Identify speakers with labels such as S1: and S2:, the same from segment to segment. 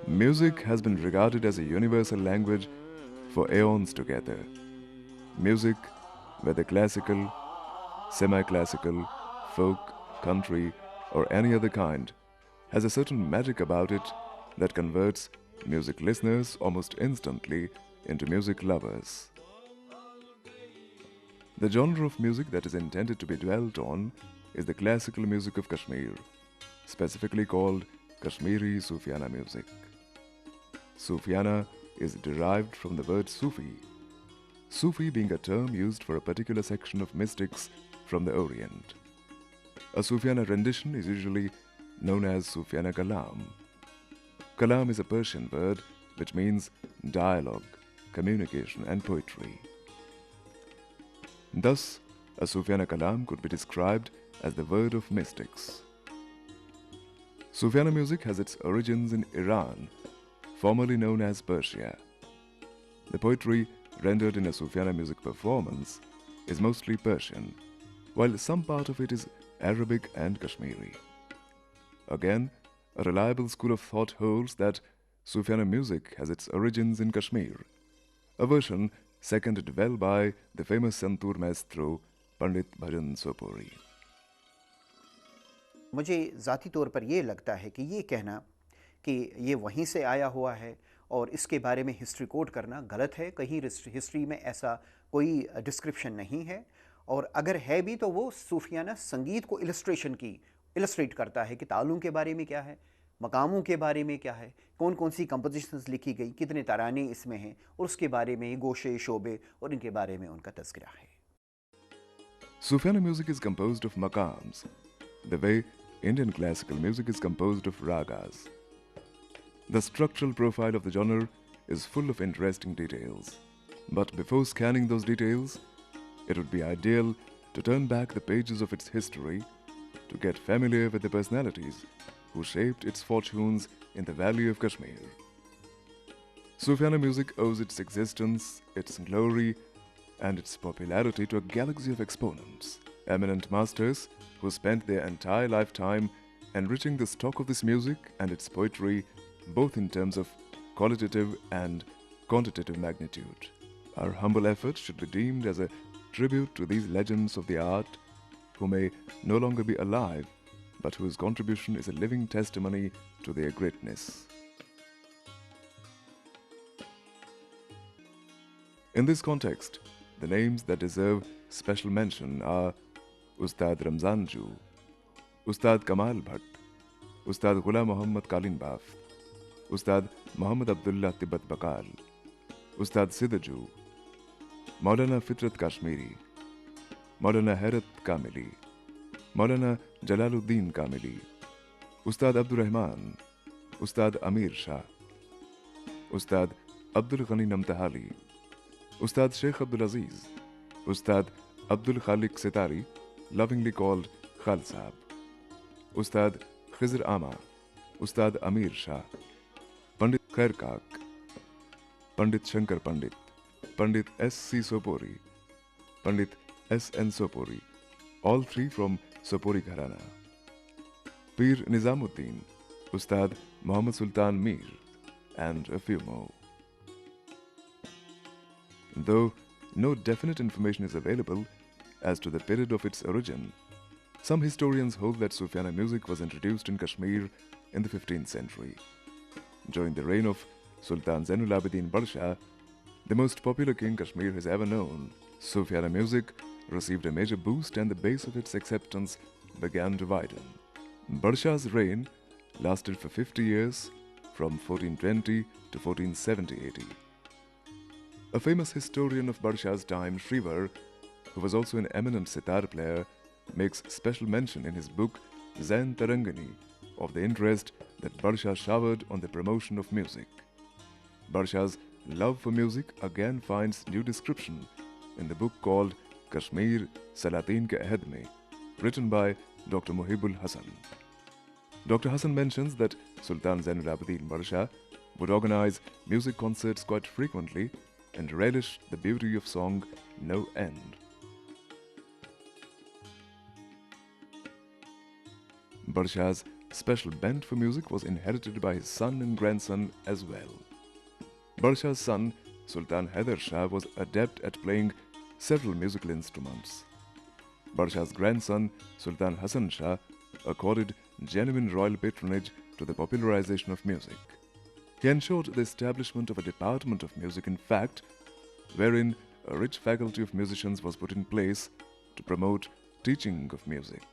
S1: Music has been regarded as a universal language for aeons together. Music, whether classical, semi-classical, folk, country, or any other kind, has a certain magic about it that converts music listeners almost instantly into music lovers. The genre of music that is intended to be dwelt on is the classical music of Kashmir, specifically called Kashmiri Sofiyana music. Sofiyana is derived from the word Sufi, Sufi being a term used for a particular section of mystics from the Orient. A Sufyana rendition is usually known as Sufyana Kalam. Kalam is a Persian word which means dialogue, communication, and poetry. Thus, a Sufyana Kalam could be described as the word of mystics. Sufyana music has its origins in Iran, formerly known as Persia. The poetry rendered in a Sufyana music performance is mostly Persian, while some part of it is Arabic and Kashmiri. Again, a reliable school of thought holds that Sufyana music has its origins in Kashmir, a version seconded well by the famous Santur maestro Pandit Bhajan Sopori.
S2: मुझे ज़ाती तौर पर ये लगता है कि ये कहना कि ये वहीं से आया हुआ है और इसके बारे में हिस्ट्री कोट करना गलत है। कहीं हिस्ट्री में ऐसा कोई डिस्क्रिप्शन नहीं है, और अगर है भी तो वो सूफियाना संगीत को इलस्ट्रेट करता है कि तालों के बारे में क्या है, मकामों के बारे में क्या है, कौन कौन सी कंपोजिशंस लिखी गई, कितने तराने इसमें हैं, और उसके बारे में गोशे शोबे और इनके बारे में उनका तज़किरा है।
S1: Sufyana music is composed of maqams, the way Indian classical music is composed of ragas. The structural profile of the genre is full of interesting details. But before scanning those details, it would be ideal to turn back the pages of its history to get familiar with the personalities who shaped its fortunes in the Valley of Kashmir. Sufyana music owes its existence, its glory, and its popularity to a galaxy of exponents, eminent masters who spent their entire lifetime enriching the stock of this music and its poetry, both in terms of qualitative and quantitative magnitude. Our humble effort should be deemed as a tribute to these legends of the art who may no longer be alive, but whose contribution is a living testimony to their greatness. In this context, the names that deserve special mention are Ustad Ramzan Ju, Ustad Kamal Bhatt, Ustad Ghulam Muhammad Kalinbaf, Ustad Muhammad Abdullah Tibbat Bakal, Ustad Sidaju, Maulana Fitrat Kashmiri, Maulana Hairat Kamili, Maulana Jalaluddin Kamili, Ustad Abdur Rahman, Ustad Amir Shah, Ustad Abdul Ghani Namtahali, Ustad Sheikh Abdul Aziz, Ustad Abdul Khalik Sitari, lovingly called Khal Sahab, Ustad Khizr Ama, Ustad Amir Shah, Pandit Khair Kak, Pandit Shankar Pandit, Pandit S.C. Sopori, Pandit S.N. Sopori, all three from Sopori Gharana, Pir Nizamuddin, Ustad Muhammad Sultan Mir, and a few more. Though no definite information is available as to the period of its origin, some historians hold that Sufyana music was introduced in Kashmir in the 15th century. During the reign of Sultan Zainul Abidin Barsha, the most popular king Kashmir has ever known, Sufyana music received a major boost and the base of its acceptance began to widen. Barsha's reign lasted for 50 years, from 1420 to 1470 AD. A famous historian of Barsha's time, Shrivar, who was also an eminent sitar player, makes special mention in his book Zain Tarangani of the interest that Barsha showered on the promotion of music. Barsha's love for music again finds new description in the book called Kashmir Salatin Ke Ahad Mein, written by Dr. Muhibul Hasan. Dr. Hasan mentions that Sultan Zainul Abidin Barsha would organize music concerts quite frequently and relish the beauty of song no end. Barsha's special bent for music was inherited by his son and grandson as well. Barshah's son, Sultan Haider Shah, was adept at playing several musical instruments. Barshah's grandson, Sultan Hassan Shah, accorded genuine royal patronage to the popularization of music. He ensured the establishment of a department of music, in fact, wherein a rich faculty of musicians was put in place to promote teaching of music.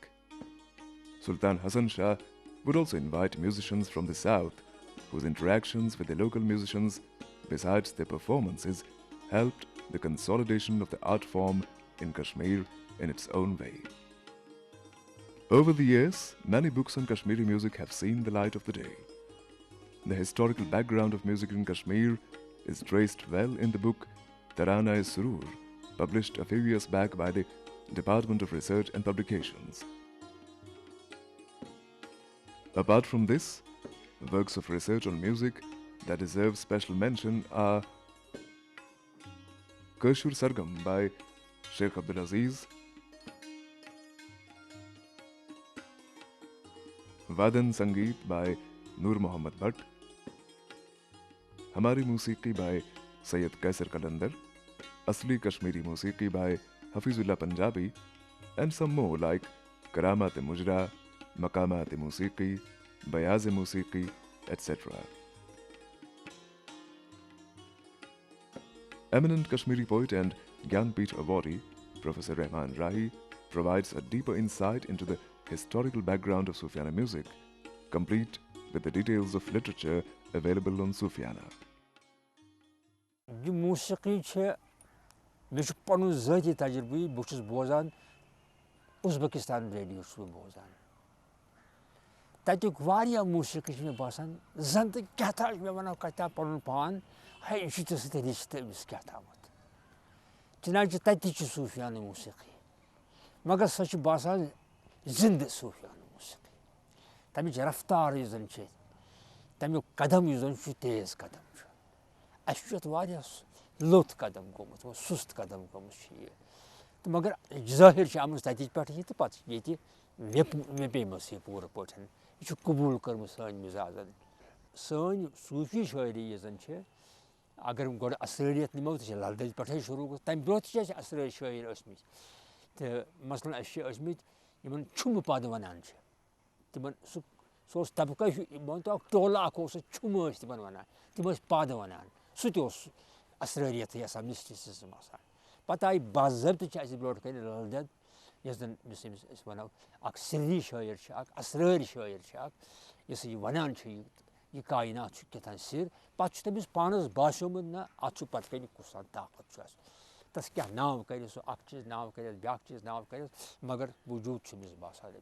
S1: Sultan Hassan Shah would also invite musicians from the south, whose interactions with the local musicians, besides their performances, helped the consolidation of the art form in Kashmir in its own way. Over the years, many books on Kashmiri music have seen the light of the day. The historical background of music in Kashmir is traced well in the book Tarana-e-Surur, published a few years back by the Department of Research and Publications. Apart from this, works of research on music that deserve special mention are Kashur Sargam by Sheikh Abdulaziz, Vadan Sangeet by Nur Muhammad Bhatt, Hamari Musiqi by Sayyid Kaisar Kalandar, Asli Kashmiri Musiqi by Hafizullah Punjabi, and some more like Karamat-e Mujra, Maqamat-e Musiqi, Bayaz-e Musiqi, etc. Eminent Kashmiri poet and Gyanpith awardee, Professor Rahman Rahi, provides a deeper insight into the historical background of Sofiyana music, complete with the details of literature available on Sofiyana.
S3: The musiqi che mesh panu zati tajribi buchus bozan Uzbekistan radio su bozan. Tatuk varia musiqi me basan zant kata me wana kata panu pan hay ishte se liste mis kata mat. Tinaji tatichi Sofiyana musiqi. Magar sach basan zinde Sofiyana musiqi. Tabi raftar yüzün che. Tabi kadam yüzün şu tez kadam. Aşçıt var ya lot kadam gomut, sust kadam gomut şey. Magar zahir şamız tatiç parti yeti pat yeti ve peymas yapıyor poten. Hiç kabul करmus सान मिजाजन. सान सूफी शायरी यजन छे अगर गोड असरियत निमो त लालदज पठे शुरू को तम ब्रोत छे असरियत शायर असमित. त मसलन अशे असमित यमन छुम पाद वनान छे. तिमन सोस तबका मन तो टोला को से छुम अस तिमन वना. तिमस पाद वनान. Sütüos asrariyeti yasa mistisizm asan. Patay bazırt çayı blot kayın laldan yazdan misimiz ismana aksirli şair şak asrar şair şak yası vanan çayı ये कायनात çıkatan sir paçta biz panız başımına açı patkayı kusan takat çaz. Tas kya nav kayız akçiz nav kayız yakçiz nav kayız magar vücut çimiz basale.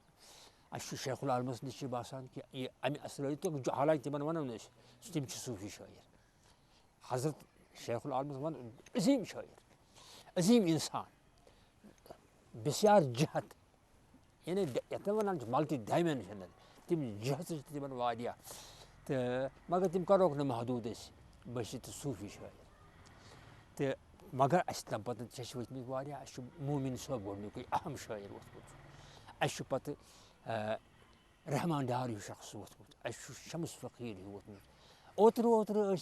S3: Aşı Şeyhul Almas nişi basan ki ami asrariyeti jo halay timan vanan neş. Stimçi sufi şair. Hazret Şeyhul Almas var azim şair, azim insan, besyar cihat, yani yatavanan multi dimensional, tim cihat tim vadiya, te magar tim karok ne mahdudes, basit sufi şair, te magar aslan patı çeşit mi vadiya, aşı mumin sabırlı koy aham şair vasfut, aşı patı Rahman Dari şahsı vasfut, aşı Şams Fakir vasfut, otur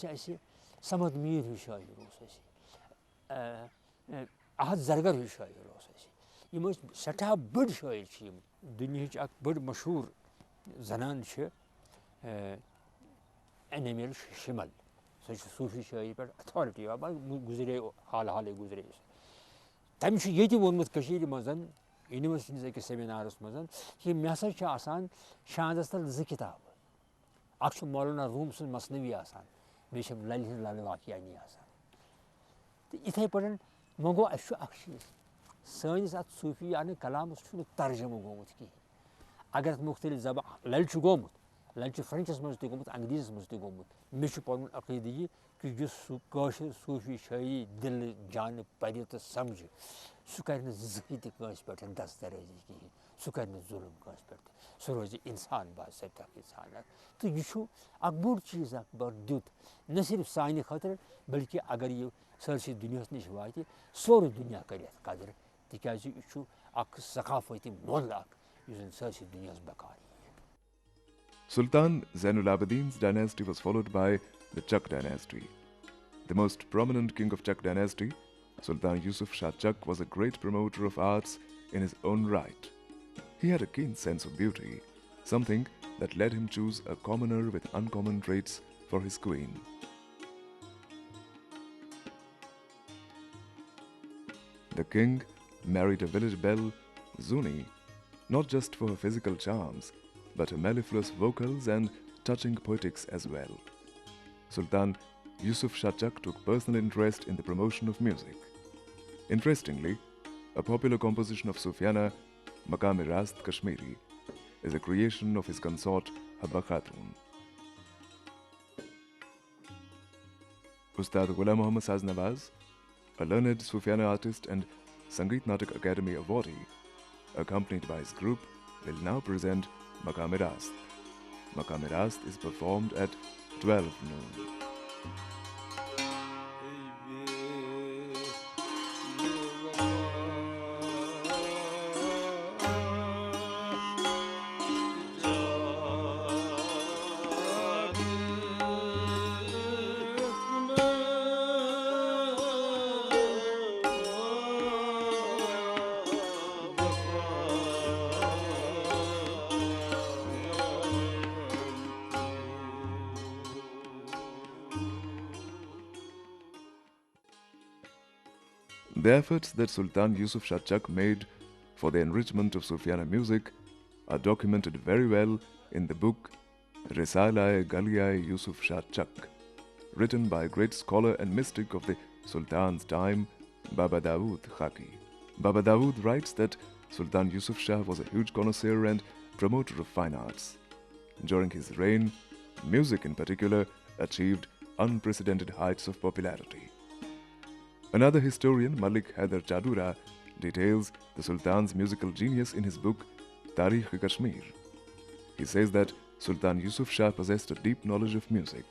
S3: aşı Samad Mir हुई शायर हो सही आहत जरगर हुई शायर हो सही ये मस सठा बड़ शायर छी दुनिया च अक बड़ मशहूर जनान छ एनेमल शिमल सच सूफी शायर पर अथॉरिटी अब गुजरे हाल गुजरे तम छ येति वोनमत कशीर मजन यूनिवर्सिटी के सेमिनारस मजन कि मेसा छ आसान शांदस तल ज किताब अक्ष मौलाना रूम सुन मसनवी आसान बेशम ललित लाल वाकिया नहीं आसान तो इथे पड़न मगो अशु अक्षी सानिस अत सूफियाना कलाम छु तर्जुमा गोमुत की अगर मुख्तलिफ जबान ललचु गोमुत ललचु फ्रेंचस मज ते गोमुत अंग्रेजीस मज ते गोमुत मेश पन अकीद ये कि जो काशिर सूफी शायरी दिल जान परि तो समझ सु करन ज़हित काश पे दस दरजे की सु करन जुल्म काश पे सु रोज इंसान बा सब तक इंसान तो ये छु अकबर चीज अकबर दुत न सिर्फ सानी खतर बल्कि अगर ये सरसी दुनिया निश वाति सोर दुनिया करे कदर तिकाज छु अक सकाफती मोल अक युजन सरसी दुनिया बकारी
S1: Sultan Zainul Abidin's dynasty was followed by the Chak dynasty. The most prominent king of Chak dynasty, Sultan Yusuf Shah Chak, was a great promoter of arts in his own right. He had a keen sense of beauty, something that led him choose a commoner with uncommon traits for his queen. The king married a village belle, Zuni, not just for her physical charms, but her mellifluous vocals and touching poetics as well. Sultan Yusuf Shah Chak took personal interest in the promotion of music. Interestingly, a popular composition of Sofiyana, Maqam-e-Rast Kashmiri, is a creation of his consort Habba Khatun. Ustad Ghulam Muhammad Saz Nawaz, a learned Sufyana artist and Sangeet Natak Academy awardee, accompanied by his group, will now present Maqam-e-Rast. Maqam-e-Rast is performed at 12 noon. The efforts that Sultan Yusuf Shah Chak made for the enrichment of Sufyana music are documented very well in the book Risala-e-Galia-e Yusuf Shah Chak, written by a great scholar and mystic of the Sultan's time, Baba Dawood Khaki. Baba Dawood writes that Sultan Yusuf Shah was a huge connoisseur and promoter of fine arts. During his reign, music in particular achieved unprecedented heights of popularity. Another historian, Malik Haider Chadura, details the Sultan's musical genius in his book Tarikh-e-Kashmir. He says that Sultan Yusuf Shah possessed a deep knowledge of music.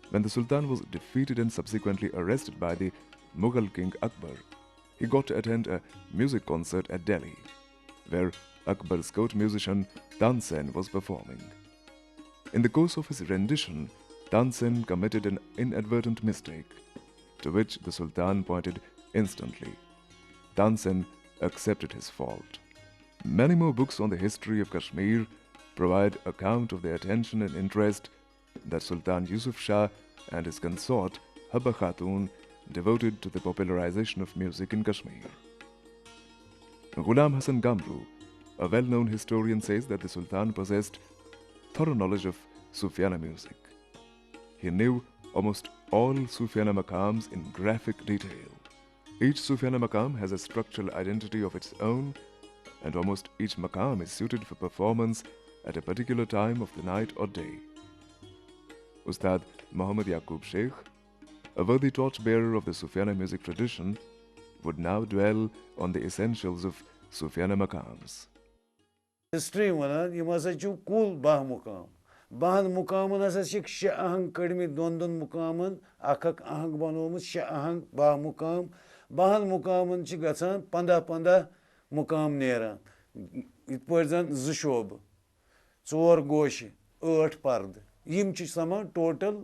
S1: When the Sultan was defeated and subsequently arrested by the Mughal king Akbar, he got to attend a music concert at Delhi, where Akbar's court musician Tansen was performing. In the course of his rendition, Tansen committed an inadvertent mistake, to which the Sultan pointed instantly. Tansen accepted his fault. Many more books on the history of Kashmir provide account of the attention and interest that Sultan Yusuf Shah and his consort Habba Khatun devoted to the popularization of music in Kashmir. Ghulam Hassan Gamru, a well-known historian, says that the Sultan possessed thorough knowledge of Sufyana music. He knew almost all Sufyana maqams in graphic detail. Each Sufyana maqam has a structural identity of its own, and almost each maqam is suited for performance at a particular time of the night or day. Ustad Muhammad Yaqub Sheikh, a worthy torchbearer of the Sufyana music tradition, would now dwell on the essentials of Sufyana maqams.
S4: History वनान यम हसा छु कुल 12 मुकाम 12 मुकामन हसा छ 6 आहंग कड़मि दोन मुकामन अख आहंग बनोमुत 6 आहंग 12 मुकाम 12 मुकामन छ गसान 15 मुकाम नेरान इत पर जन 2 शोब 4 गोश 8 पर्द यम छ समा टोटल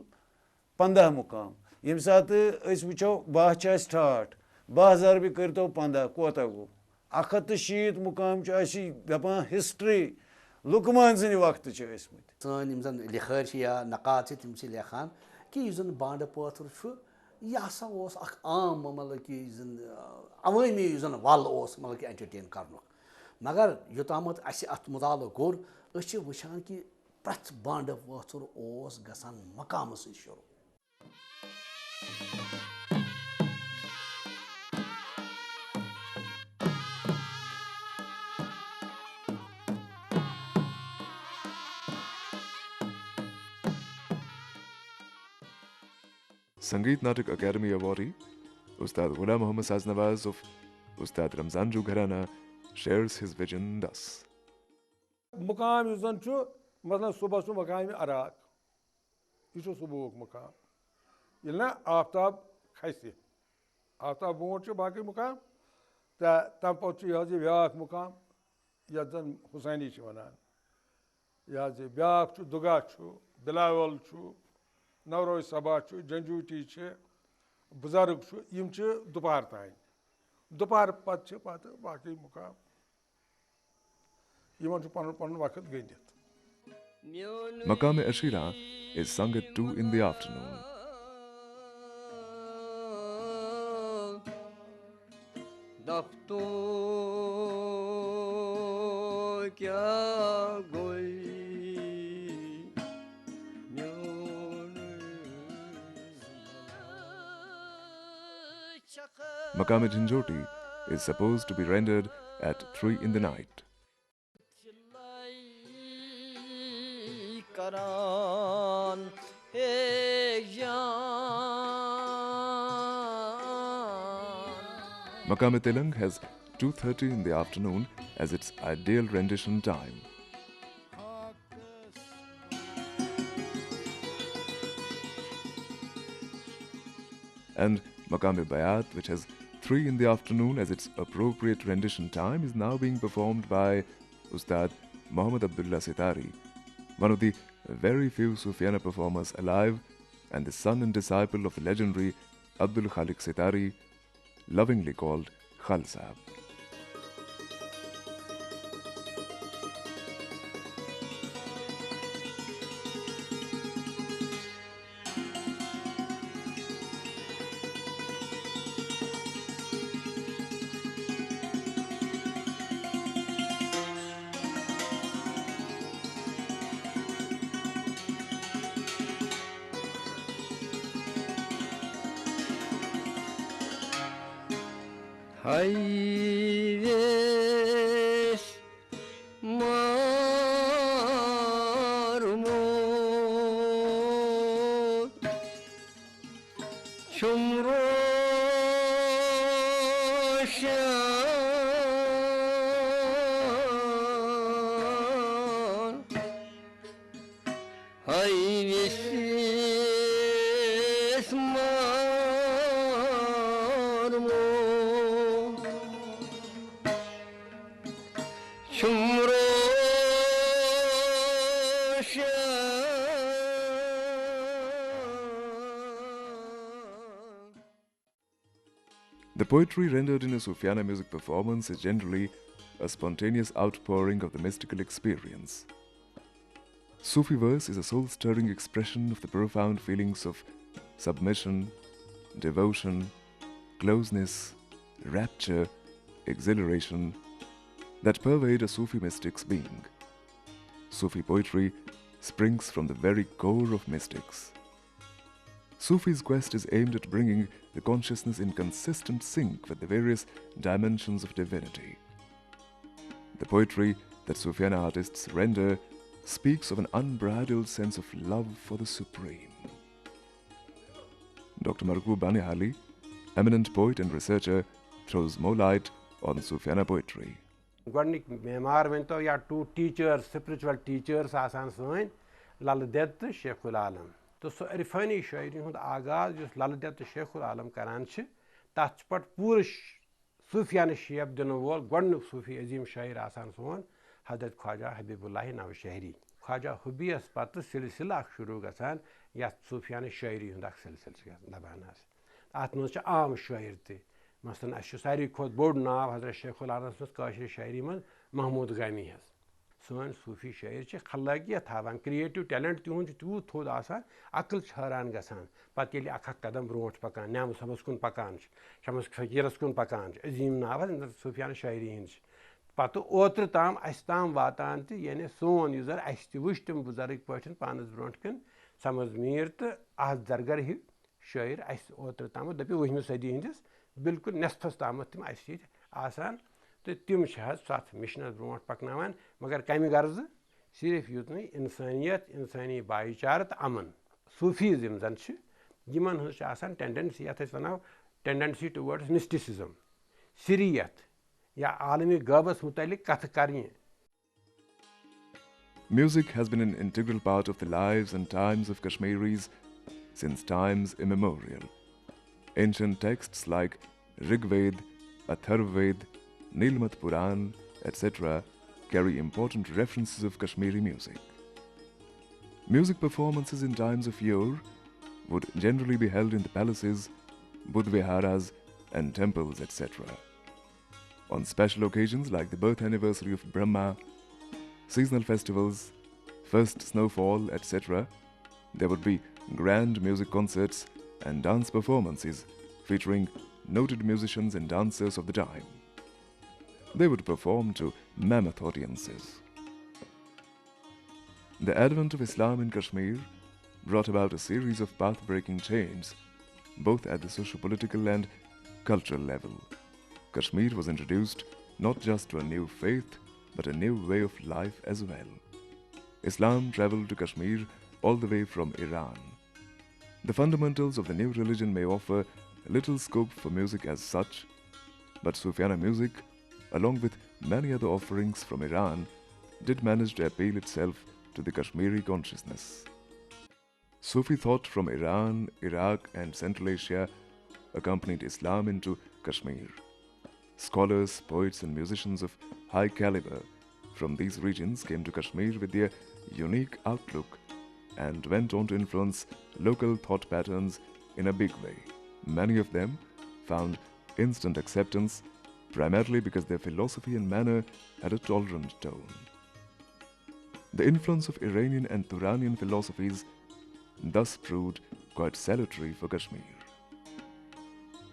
S4: 15 मुकाम यम सात अस वचो 12 छ 68 12000 भी करतो 15 कोता गो 160 मुकाम दपान हिस्ट्री लुकमान सनि वक्त
S5: सन जन लिखर या नकात तम लेखान कि जन बांड पथर यह हसा आम मतलब कि अवामी जन वल मतलब कि एंटरटेन कर मगर योताम अत मुताल कोर वुचान कि प्रथ बांड पथर गसान मकाम सु शुरू
S1: Sangeet Natak Academy awardee, Ustad Ghulam Muhammad Saz Nawaz of Ustad Ramzanju Gharana shares his vision thus.
S6: मुकाम युजन छु मतलब सुबह सु मकाम अराक यह सुबह मुकाम ये ना आफ्ताब खसि आफ्ताब बोट छु बाकी मुकाम तम पे यह व्याक मुकाम यह जन हुसैनी वनान यह जे ब्याक छु दुगा छु बिलावल छु नवरोज सभा छु जंजूटी छे बुजुर्ग छु यम छु दोपहर ताई दोपहर पत छु पत बाकी मुकाम यमन छु पन पन वक्त गंदित
S1: Maqam Ashira is sung at 2 in the afternoon. Maqam Jhinjoti is supposed to be rendered at 3 in the night. Maqam Telang has 2:30 in the afternoon as its ideal rendition time. And Maqam Bayat, which has 3 in the afternoon as its appropriate rendition time, is now being performed by Ustad Muhammad Abdullah Sitari, one of the very few Sufiyana performers alive and the son and disciple of the legendary Abdul Khalik Sitari, lovingly called Khal Sahab.
S7: Hayves marmut şumroşan Hayves
S1: The poetry rendered in a Sufiyana music performance is generally a spontaneous outpouring of the mystical experience. Sufi verse is a soul-stirring expression of the profound feelings of submission, devotion, closeness, rapture, exhilaration that pervade a Sufi mystic's being. Sufi poetry springs from the very core of mystics. Sufi's quest is aimed at bringing the consciousness in consistent sync with the various dimensions of divinity. The poetry that Sufiyana artists render speaks of an unbridled sense of love for the supreme. Dr. Margu Banihali, eminent poet and researcher, throws more light on Sufiyana poetry.
S8: Gordnik Memar wento ya 2 teachers, spiritual teachers asan soin Lal Det Sheikhul Alam. तो सो इरफानी शायरी हुंद आगाज जो ललदत शेखुल आलम करान छ तथ पट पूरे Sufiyan shape दिन वोल गडन सूफी अजीम शायर आसान सोन हजरत ख्वाजा हबीबुल्लाह नव शहरी ख्वाजा हबीस पत सिलसिला शुरू गसान या सूफियान शायरी हुंद सिलसिल दबानास अत मज आम शायर ते मसलन अश सारी खोत बोड़ नाव हजरत शेखुल आलम काशिर शायरी मन महमूद गामी हस सोन सूफी शायर खलाकियत हावान क्रिएटिव टैलेंट तिहुंद तूत थोद आसान अकल हैरान गसान पत ये अख कदम ब्रोट पकान न्याम सबस कुन पकान शमस फकीरस कुन पकान अजीम नाव सूफियान शायरी हंद पत ओत्र ताम अस ताम वातान तो यानी सोन युजर अस तुच तम बुजुर्ग पठन पानस ब्रोट कन समझ मीर तो अह दरगर हिव शायर अस ओत्र ताम दपि 20वीं सदी हंदिस बिल्कुल नेसफस ताम तम अस आसान तो तम सत मिशन ब्रोट पकनावान मगर कम गर्ज सिर्फ यूत नहीं इंसानियत इंसानी भाईचार तो अमन सूफीज़म जन यमन हज टेंडेंसी ये वनो टेंडेंसी टुवर्ड्स मिस्टिसिज्म सिरियत या आलमी गैबस मुतलिक कथ करनी.
S1: Music has been an integral part of the lives and times of Kashmiris since times immemorial. Ancient texts like Rigved, Atharvaved, Nilmat Puran, etc. carry important references of Kashmiri music. Music performances in times of yore would generally be held in the palaces, buddha-viharas, and temples, etc. On special occasions like the birth anniversary of Brahma, seasonal festivals, first snowfall, etc., there would be grand music concerts and dance performances featuring noted musicians and dancers of the time. They would perform to mammoth audiences. The advent of Islam in Kashmir brought about a series of path-breaking changes, both at the socio-political and cultural level. Kashmir was introduced not just to a new faith, but a new way of life as well. Islam traveled to Kashmir all the way from Iran. The fundamentals of the new religion may offer little scope for music as such, but Sufiyana music, along with many other offerings from Iran, did manage to appeal itself to the Kashmiri consciousness. Sufi thought from Iran, Iraq, and Central Asia accompanied Islam into Kashmir. Scholars, poets, and musicians of high caliber from these regions came to Kashmir with their unique outlook and went on to influence local thought patterns in a big way. Many of them found instant acceptance primarily because their philosophy and manner had a tolerant tone. The influence of Iranian and Turanian philosophies thus proved quite salutary for Kashmir.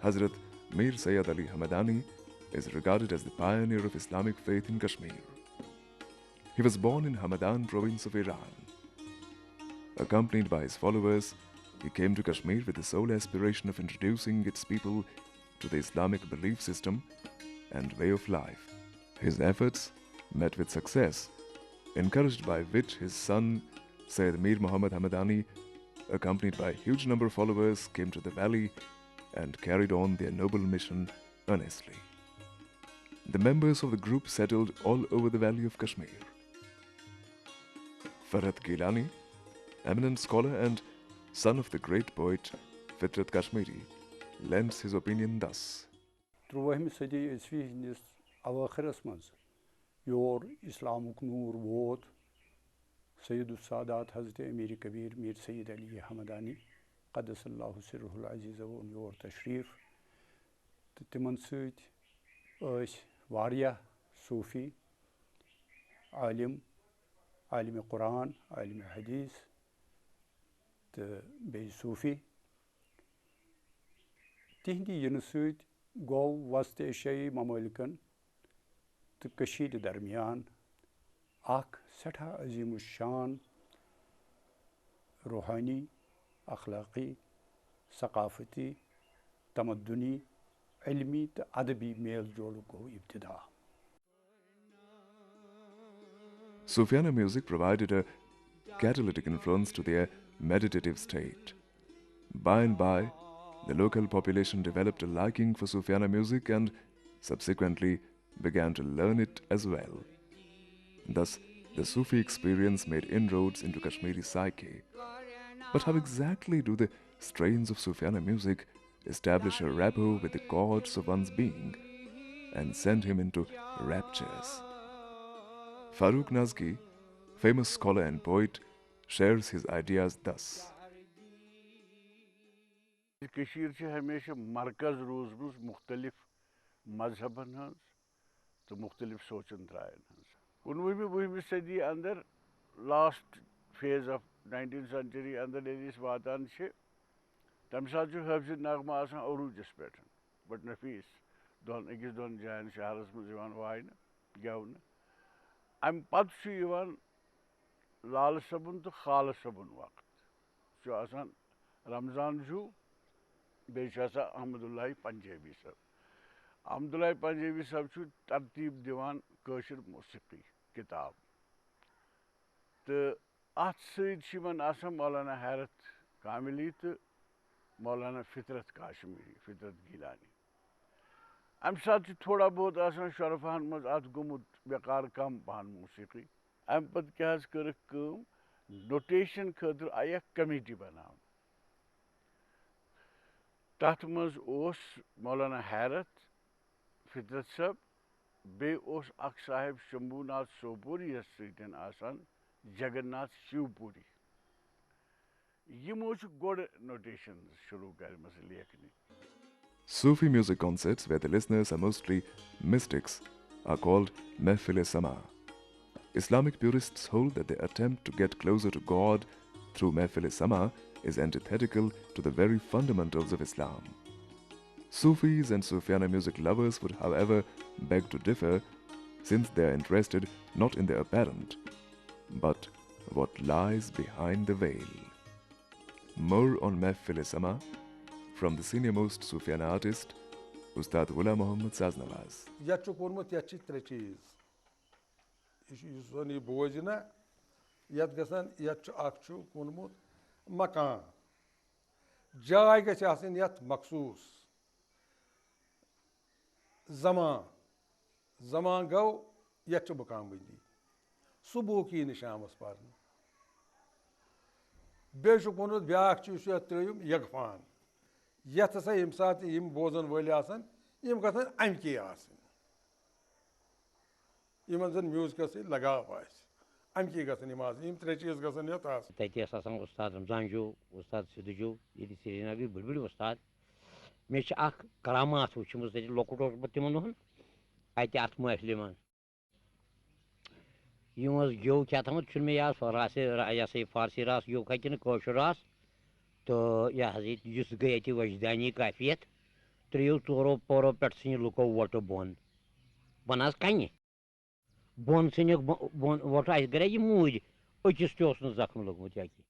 S1: Hazrat Mir Sayyid Ali Hamadani is regarded as the pioneer of Islamic faith in Kashmir. He was born in Hamadan province of Iran. Accompanied by his followers, he came to Kashmir with the sole aspiration of introducing its people to the Islamic belief system and way of life. His efforts met with success, encouraged by which his son, Sayyid Mir Muhammad Hamadani, accompanied by a huge number of followers, came to the valley and carried on their noble mission earnestly. The members of the group settled all over the valley of Kashmir. Farhat Gilani, eminent scholar and son of the great poet Fitrat Kashmiri, lends his opinion thus.
S7: Truvahim Sadi Isvi hindis avakhiras mans yor Islamuk Noor vot Sayyidus Sadat Hazrat Amir Kabir Mir Sayyid Ali Hamadani Qaddasallahu Sirruhul Aziz on yor tashrif timan sۭtۍ ٲسۍ واریاہ صوٗفی عالم قرآن عالم حدیث تہٕ بیٚیہِ صوٗفی تِہنٛدِ یِنہٕ سۭتۍ گوٚو وسط ایشیٲیی ممٲلِکن تہٕ کٔشیٖرِ درمیان اکھ سٮ۪ٹھاہ عظیٖم الشان روحٲنی اخلاقی ثقافتی تمدنی علمی تہٕ ادبی میل جولُک گوٚو ابتدا.
S1: Sufiyana music provided a catalytic influence to their meditative state. By and by, the local population developed a liking for Sufiyana music and subsequently began to learn it as well. Thus, the Sufi experience made inroads into Kashmiri psyche. But how exactly do the strains of Sufiyana music establish a rapport with the gods of one's being and send him into raptures? Farooq Nazgi, famous scholar and poet, shares his ideas thus.
S9: Kashir छ हमेशा मरकज रोजमस मुख्तलिफ मजहबन हज तो मुख्तलिफ सोचन त्रायन हज 19वीं सदी अंदर last phase of 19th century अंदर यदि वातान छ तम साथ हफ्ज नगमा आसान अरूजस पे बट नफीस दोन अकिस दोन जायन शहरस मज वायन गेवन अम पत लाल सबन तो खाल सबन वक्त रमजान जू बे अहमदुल्लाह पंजाबी सब अहमदुल्लाह पंजाबी सब तरतीब दिवान कशिर मौसीकी किताब तो अत सत मौलाना हैरत कामिली तो मौलाना फितरत काश्मीरी फितरत गिलानी अम साथ थोड़ा बहुत शरफान मज अत गोमुत बेकार कम पहन मौसीकी अम पत क्या कर नोटेशन खतर आया कमेटी बना तथ मज मौलाना हैरत फितरत सब बे साहिब शंभूनाथ सोपूरी सतन जगन्नाथ शिवपुरी यमो छु गोड नोटेशंस शुरू करमस लेखनी.
S1: Sufi music concerts, where the listeners are mostly mystics, are called Mehfil-e-Sama. Islamic purists hold that the attempt to get closer to God through Mehfil-e-Sama is antithetical to the very fundamentals of Islam. Sufis and Sufiyana music lovers would, however, beg to differ, since they are interested not in the apparent, but what lies behind the veil. More on Mehfil-e-Sama from the senior-most Sufiyana artist, Ustad Ghulam Muhammad Saznawaz.
S6: Yet to Kurmut Yachitre cheese. You only Bojina, yet Gasan, yet to Akchu, Kurmut, Makan. Jai Gachasin yet Maksus. Zaman go, yet to Bakam Bindi. Subuki Nishamas pardon. Beshukunut Biakchu Trium Yagfan. Yet as I am sat im Bozan Williasan, im Gatan Anki Asin. Imazan music Laga voice. Anki Gasanimaz, im Treches Gasaniatas.
S10: تأتي أساساً أستاذ رمضان جو أستاذ سيدو جو يدي سيرينا بي بلبل أستاذ مش أخ كرامات وشمس تجي لوكوتوس بتمنون أتي أتمو أسلمان يوم جو كاتمت شو المياس وراسي رأياسي فارسي راس جو كاتين كوش راس تو يا هزيت جس جايتي وجداني كافيت تريو تورو بورو بتسيني لوكو واتو بوناس كاني بون سيني بون واتو أيش غيري موج أجستيوس نزاكم لوكو تياكي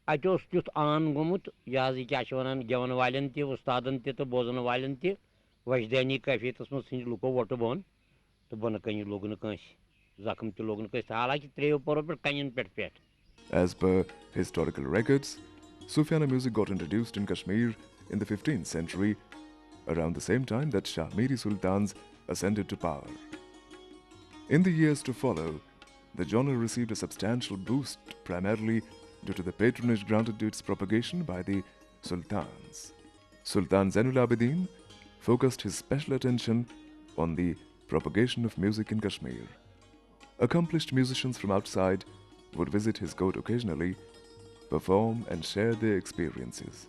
S10: أتوس تيوت آن غموت يازي كاشوانان جوان والين تي وستادن تي تو بوزن والين تي وجداني كافيت اسمه سيني لوكو واتو تو بون كاني لوكو نكانش زاكم تي لوكو نكانش حالانكي تريو بورو بت كانين بت
S1: As per historical records, Sufiyana music got introduced in Kashmir in the 15th century, around the same time that Kashmiri sultans ascended to power. In the years to follow, the genre received a substantial boost, primarily due to the patronage granted to its propagation by the sultans. Sultan Zainul Abidin focused his special attention on the propagation of music in Kashmir. Accomplished musicians from outside would visit his court occasionally, perform and share their experiences.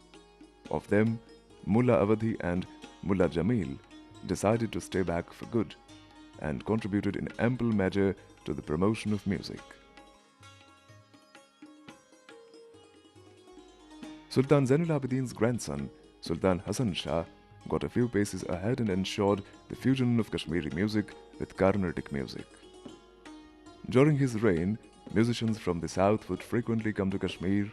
S1: Of them, Mullah Awadhi and Mullah Jamil decided to stay back for good and contributed in ample measure to the promotion of music. Sultan Zainul Abidin's grandson, Sultan Hasan Shah, got a few paces ahead and ensured the fusion of Kashmiri music with Carnatic music. During his reign, musicians from the south would frequently come to Kashmir,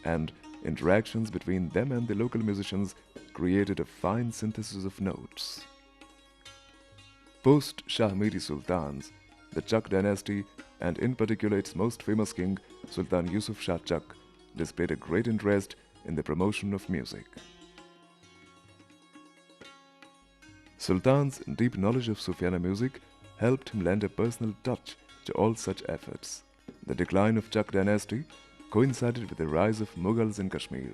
S1: and interactions between them and the local musicians created a fine synthesis of notes. Post-Shahmiri Sultans, the Chak dynasty, and in particular its most famous king, Sultan Yusuf Shah Chak, displayed a great interest in the promotion of music. Sultan's deep knowledge of Sufiyana music helped him lend a personal touch to all such efforts. The decline of Chak dynasty coincided with the rise of Mughals in Kashmir.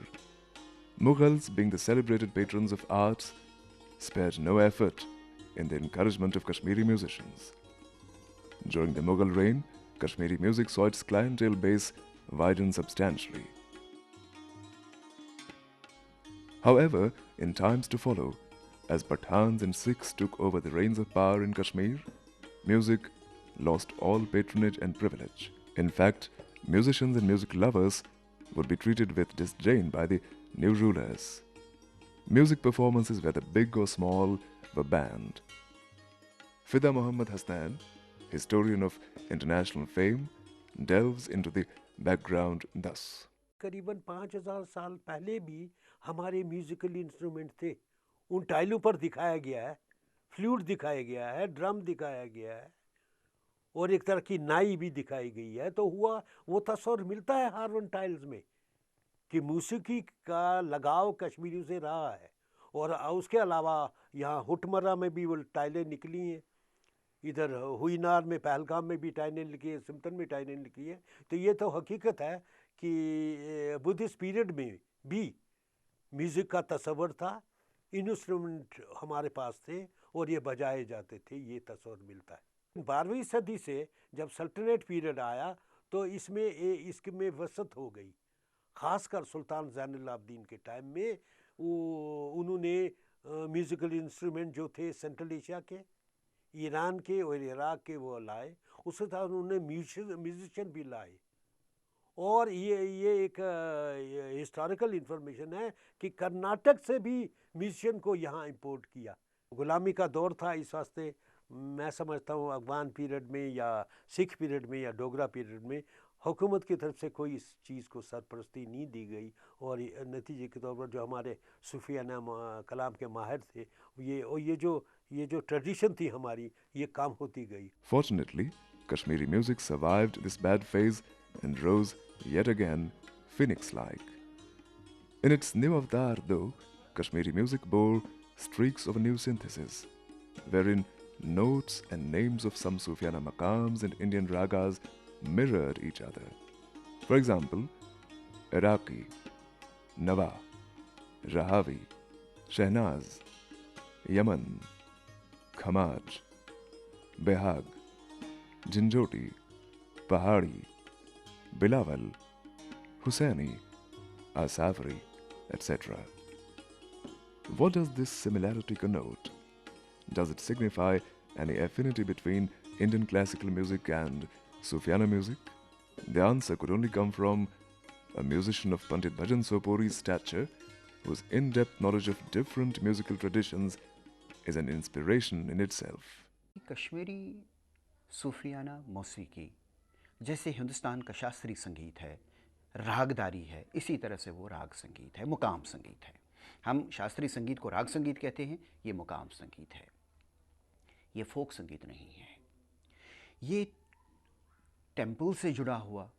S1: Mughals, being the celebrated patrons of arts, spared no effort in the encouragement of Kashmiri musicians. During the Mughal reign, Kashmiri music saw its clientele base widen substantially. However, in times to follow, as Pathans and Sikhs took over the reins of power in Kashmir, music lost all patronage and privilege. In fact, musicians and music lovers would be treated with disdain by the new rulers. Music performances, whether big or small, were banned. Fida Muhammad Hasnan, historian of international fame, delves into the background thus.
S11: करीबन 5000 साल पहले भी हमारे musical instrument थे, उन टाइलों पर दिखाया गया है, फ्लूट दिखाया गया है, ड्रम दिखाया गया है और एक तरह की नाई भी दिखाई गई है। तो हुआ वो तस्वर मिलता है हर उन टाइल्स में कि मौसीकी का लगाव कश्मीरियों से रहा है। और उसके अलावा यहाँ हुटमरा में भी वो टाइलें निकली हैं, इधर हुईनार में, पहलगाम में भी टाइलें निकली हैं, सिमटन में टाइलें निकली हैं। तो ये तो हकीकत है कि बुद्धिस्ट पीरियड में भी म्यूज़िक का तस्वर था, इंस्ट्रूमेंट हमारे पास थे और ये बजाए जाते थे, ये तस्वर मिलता है। 12वीं सदी से जब सल्तनत पीरियड आया तो इसमें वसत हो गई, ख़ासकर सुल्तान ज़ैनुल आबदीन के टाइम में उन्होंने म्यूज़िकल इंस्ट्रूमेंट जो थे सेंट्रल एशिया के, ईरान के और इराक़ के वो लाए। उसके साथ उन्होंने म्यूजिशियन भी लाए। और ये एक हिस्टोरिकल इंफॉर्मेशन है कि कर्नाटक से भी म्यूजिशियन को यहाँ इंपोर्ट किया। गुलामी का दौर था, इस वास्ते मैं समझता हूँ अफगान पीरियड में या सिख पीरियड में या डोगरा पीरियड में हुकूमत की तरफ से कोई इस चीज़ को सरपरस्ती नहीं दी गई, और नतीजे के तौर पर जो हमारे सूफियाना कलाम के माहिर थे, ये जो ट्रेडिशन थी हमारी, ये काम होती गई।
S1: Fortunately, Kashmiri music survived this bad phase and rose yet again phoenix-like. In its new avatar, though, Kashmiri music bore streaks of a new synthesis, wherein notes and names of some Sufyana maqams and Indian ragas mirrored each other. For example, Iraqi, Nawa, Rahavi, Shehnaz, Yaman, Khamaj, Behag, Jinjoti, Pahari, Bilawal, Hussaini, Asafri, etc. What does this similarity connote? Does it signify any affinity between Indian classical music and Sufyana music? The answer could only come from a musician of Pandit Bhajan Sopori's stature, whose in-depth knowledge of different musical traditions is an inspiration in itself.
S2: Kashmiri सूफियाना मौसीकी जैसे हिंदुस्तान का शास्त्रीय संगीत है, रागदारी है, इसी तरह से वो राग संगीत है, मुकाम संगीत है। हम शास्त्रीय संगीत को राग संगीत कहते हैं, ये मुकाम संगीत है, ये फोक संगीत नहीं है। ये टेम्पल से जुड़ा हुआ,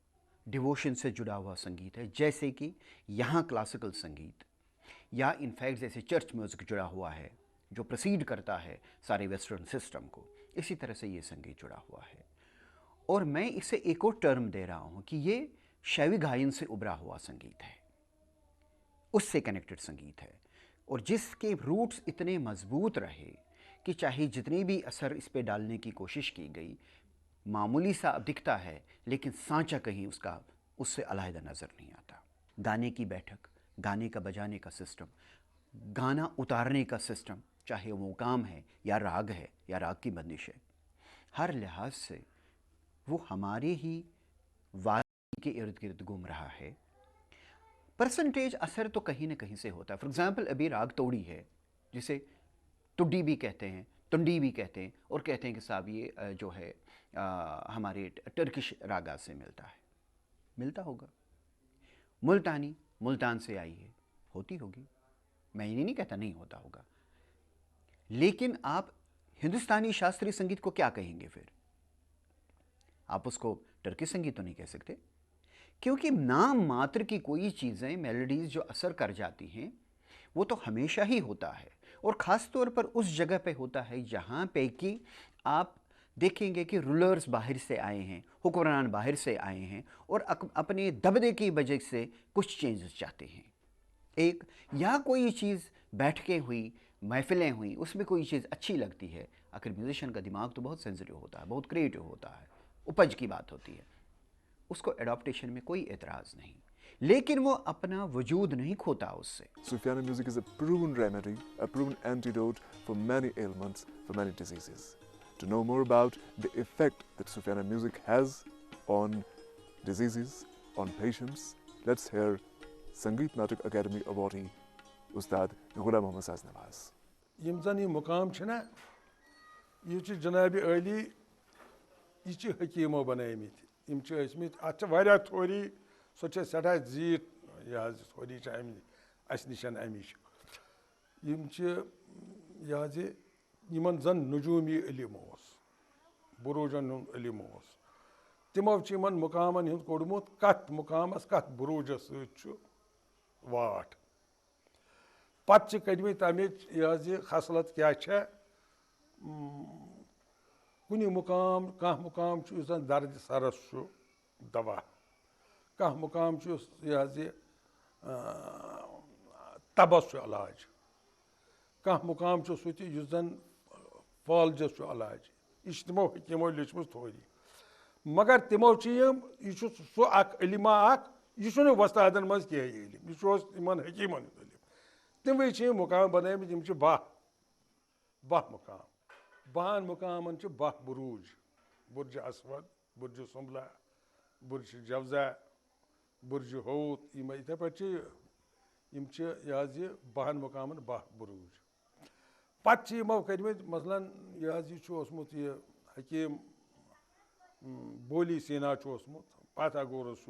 S2: डिवोशन से जुड़ा हुआ संगीत है, जैसे कि यहाँ क्लासिकल संगीत या इनफैक्ट जैसे चर्च म्यूज़िक जुड़ा हुआ है जो प्रोसीड करता है सारे वेस्टर्न सिस्टम को, इसी तरह से ये संगीत जुड़ा हुआ है। और मैं इसे एक और टर्म दे रहा हूँ कि ये शैवी गायन से उभरा हुआ संगीत है, उससे कनेक्टेड संगीत है, और जिसके रूट्स इतने मजबूत रहे कि चाहे जितनी भी असर इस पे डालने की कोशिश की गई, मामूली सा अब दिखता है, लेकिन सांचा कहीं उसका उससे अलहदा नज़र नहीं आता। गाने की बैठक, गाने का बजाने का सिस्टम, गाना उतारने का सिस्टम, चाहे वो काम है या राग है या राग की बंदिश है, हर लिहाज से वो हमारे ही वादी के इर्द गिर्द घूम रहा है। परसेंटेज असर तो कहीं ना कहीं से होता है। फॉर एग्ज़ाम्पल अभी राग तोड़ी है, जिसे टुड्डी भी कहते हैं, तुंडी भी कहते हैं, और कहते हैं कि साहब ये जो है हमारे टर्किश रागा से मिलता है, मिलता होगा। मुल्तानी मुल्तान से आई है, होती होगी, मैं ये नहीं कहता नहीं होता होगा, लेकिन आप हिंदुस्तानी शास्त्रीय संगीत को क्या कहेंगे फिर? आप उसको टर्किश संगीत तो नहीं कह सकते, क्योंकि नाम मात्र की कोई चीज़ें, मेलोडीज़ जो असर कर जाती हैं, वो तो हमेशा ही होता है, और ख़ास तौर पर उस जगह पे होता है जहाँ पे कि आप देखेंगे कि रूलर्स बाहर से आए हैं, हुक्मरान बाहर से आए हैं, और अपने दबदबे की वजह से कुछ चेंजेस चाहते हैं। एक या कोई चीज़ बैठ के हुई, महफिलें हुई, उसमें कोई चीज़ अच्छी लगती है। आखिर म्यूजिशियन का दिमाग तो बहुत सेंसिटिव होता है, बहुत क्रिएटिव होता है, उपज की बात होती है, उसको एडॉप्टेशन में कोई एतराज़ नहीं, लेकिन वो अपना वजूद नहीं खोता उससे।
S1: Sufyana music is a proven remedy, a proven antidote for many ailments, for many diseases. To know more about the effect that Sufyana music has on diseases, on patients, let's hear Sangeet Natak Academy awardee Ustad Ghulam Mohammad Saz Nawaz.
S6: यम जन ये मुकाम छना, ये जनाब अली ये हकीमो बनमित, यम अत वारिया थोड़ी सो सठा जीत यह थोड़ी अस निशान अमिश यम यह यमन जन नजूमी इल्म बुरूजन इल्म तमो इन मुकामन हूँ कोड़मुत कत मुकामस कत बुरूजस वाट पे कदम तमिच यह खसलत क्या कुन मुकाम कह मुकाम जन दर्द सरस दवा, कह मुकाम यह तबस इलाज, कह मुकाम सह जन फालजस इलाज, यह तमो हकीमो लिचम थोड़ी, मगर तमो यह सह इल्मा यह छुने वस्तादन मज कह इल्म यह इन हकीमन इल्म तमे मुकाम बनामित यम बाह मुकाम 12 मुकामन बाह बुरूज बुर्ज असवद बुर्ज सुमला बुर्ज जवजा बुर्ज होत इथे पे यह 12 मुकामन बाह बुरूज पत् यमो कर्मित मसलन यह यह हकीम बोली सीना पाथागोरस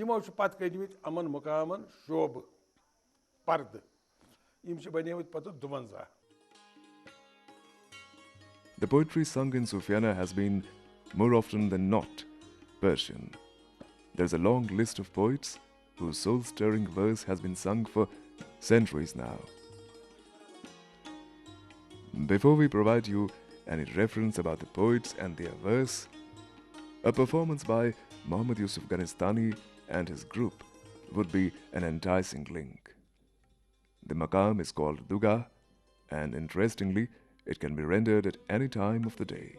S6: यमो पत् कर्मित अमन मुकामन शोब पर्द यम बनेमित पत 52.
S1: The poetry sung in Sofiyana has been, more often than not, Persian. There's a long list of poets whose soul-stirring verse has been sung for centuries now. Before we provide you any reference about the poets and their verse, a performance by Muhammad Yusuf Ghanistani and his group would be an enticing link. The maqam is called Duga, and interestingly, it can be rendered at any time of the day.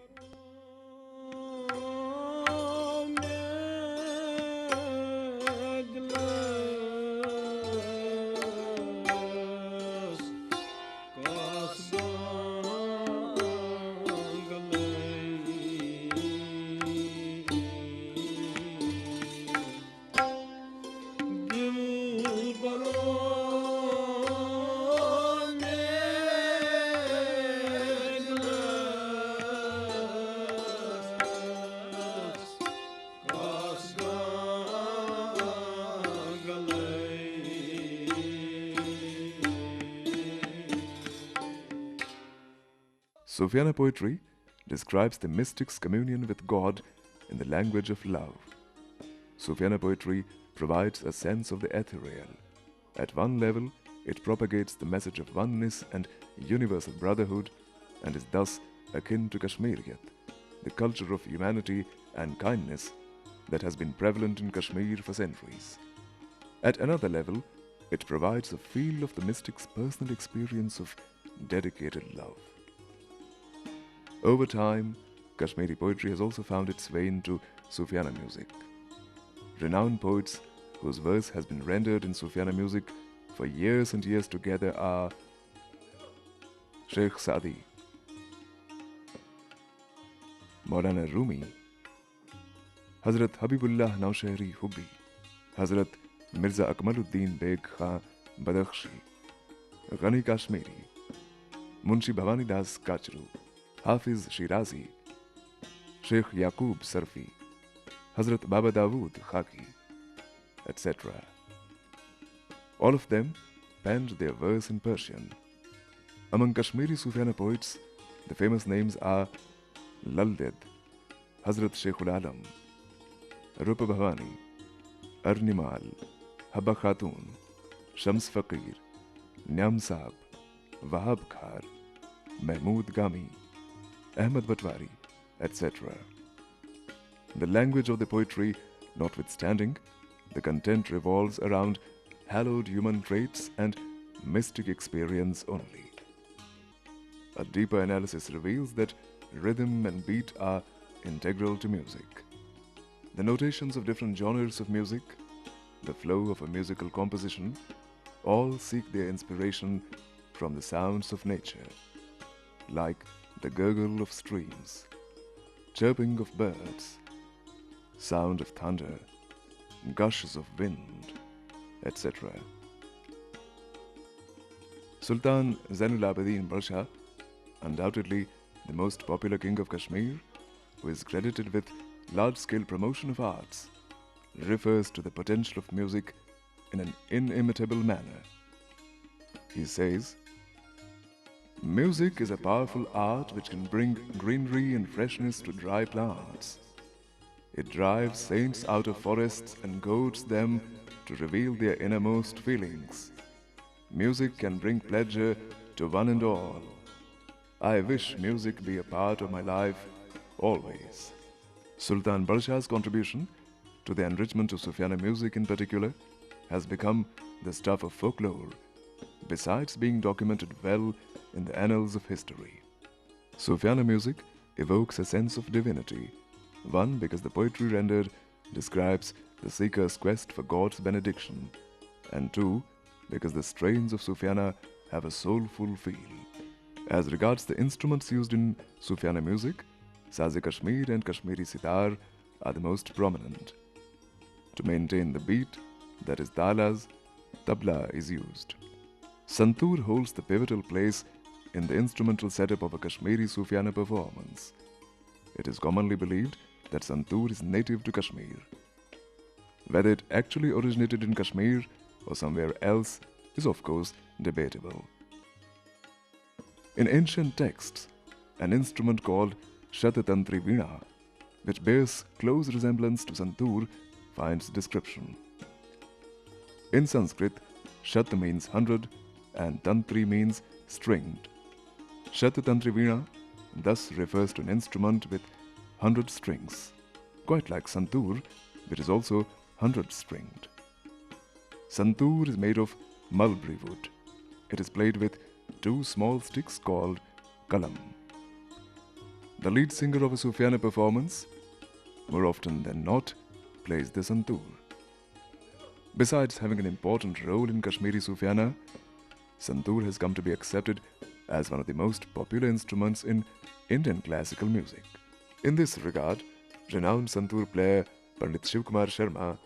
S1: Sofiyana poetry describes the mystic's communion with God in the language of love. Sofiyana poetry provides a sense of the ethereal. At one level, it propagates the message of oneness and universal brotherhood and is thus akin to Kashmiriyat, the culture of humanity and kindness that has been prevalent in Kashmir for centuries. At another level, it provides a feel of the mystic's personal experience of dedicated love. Over time, Kashmiri poetry has also found its way into Sofiyana music. Renowned poets whose verse has been rendered in Sofiyana music for years and years together are Sheikh Saadi, Maulana Rumi, Hazrat Habibullah Naushahri Hubbi, Hazrat Mirza Akmaluddin Beg Khan Badakhshi, Ghani Kashmiri, Munshi Bhavani Das Kachru, Hafiz Shirazi, Sheikh Yaqub Sarfi, Hazrat Baba Dawood Khaki, etc. All of them penned their verse in Persian. Among Kashmiri Sofiyana poets, the famous names are Lal Ded, Hazrat Sheikhul Alam, Rupa Bhavani, Arnimal, Habba Khatun, Shams Faqir, Nyam Saab, Wahab Khar, Mahmood Gami, Ahmad Batwari, etc. The language of the poetry notwithstanding, the content revolves around hallowed human traits and mystic experience only. A deeper analysis reveals that rhythm and beat are integral to music. The notations of different genres of music, the flow of a musical composition, all seek their inspiration from the sounds of nature, like the gurgle of streams, chirping of birds, sound of thunder, gushes of wind, etc. Sultan Zainul Abidin Barsha, undoubtedly the most popular king of Kashmir, who is credited with large-scale promotion of arts, refers to the potential of music in an inimitable manner. He says, "Music is a powerful art which can bring greenery and freshness to dry plants. It drives saints out of forests and goads them to reveal their innermost feelings. Music can bring pleasure to one and all. I wish music be a part of my life always." Sultan Barsha's contribution to the enrichment of Sofiyana music in particular has become the stuff of folklore, besides being documented well in the annals of history. Sofiyana music evokes a sense of divinity, one because the poetry rendered describes the seeker's quest for God's benediction, and 2, because the strains of Sofiyana have a soulful feel. As regards the instruments used in Sofiyana music, Saz-e-Kashmir and Kashmiri sitar are the most prominent. To maintain the beat, that is talas, tabla is used. Santoor holds the pivotal place in the instrumental setup of a Kashmiri Sofiyana performance. It is commonly believed that Santoor is native to Kashmir. Whether it actually originated in Kashmir or somewhere else is of course debatable. In ancient texts, an instrument called Shatatantri Veena, which bears close resemblance to Santoor, finds description. In Sanskrit, Shat means 100 and Tantri means stringed. Shatatantri Veena thus refers to an instrument with 100 strings, quite like Santoor, which is also 100 stringed. Santoor is made of mulberry wood. It is played with 2 small sticks called kalam. The lead singer of a Sofiyana performance, more often than not, plays the Santoor. Besides having an important role in Kashmiri Sofiyana, Santoor has come to be accepted as one of the most popular instruments in Indian classical music. In this regard, renowned Santoor player Pandit Shiv Kumar Sharma